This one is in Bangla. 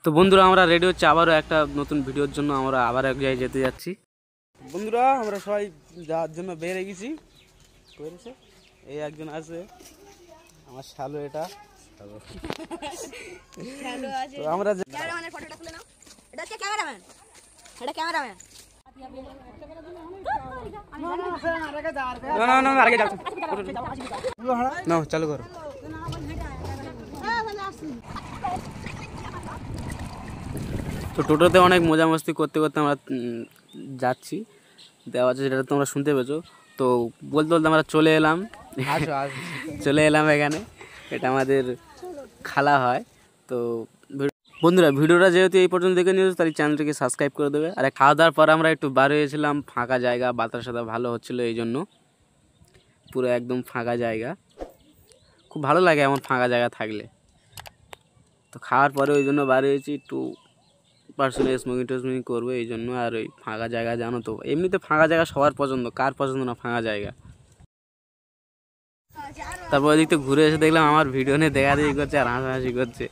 তো বন্ধুরা আমরা রেডি হচ্ছে আবারও একটা নতুন ভিডিওর জন্য। আমরা আবার এক জায়গায় যেতে যাচ্ছি। বন্ধুরা আমরা সবাই যাওয়ার জন্য বেরিয়ে গেছি। করেছে এই একজন আছে আমার শালু, এটা তো আমরা ক্যামেরাম্যানের ফটোটা তুলে নাও। এটা হচ্ছে ক্যামেরাম্যান, এটা ক্যামেরাম্যান। না চালু করো। তো টোটোতে অনেক মজা মস্তি করতে করতে আমরা যাচ্ছি। দেওয়া আছে যেটা তোমরা শুনতে পেয়েছো। তো বলতে বলতে আমরা চলে এলাম এখানে। এটা আমাদের খালা হয়। তো বন্ধুরা ভিডিওটা যেহেতু এই পর্যন্ত দেখে নিয়েছো তাই চ্যানেলটিকে সাবস্ক্রাইব করে দেবে। আর খাওয়া দাওয়ার পর আমরা একটু বার হয়েছিলাম, ফাঁকা জায়গা, বাতাস সাথে ভালো হচ্ছিলো, এই জন্য পুরো একদম ফাঁকা জায়গা। খুব ভালো লাগে এমন ফাঁকা জায়গা থাকলে। তো খাওয়ার পরে ওই জন্য বার হয়েছি, একটু পার্সোনাল স্মোকিং করবো এই জন্য। আর ওই ফাঁকা জায়গা জানো তো, এমনিতে ফাঁকা জায়গা সবার পছন্দ, কার পছন্দ না ফাঁকা জায়গা। তারপর ওই দিক থেকে ঘুরে এসে দেখলাম আমার ভিডিও নিয়ে দেখাদেখি করছে আর হাসাহাসি করছে।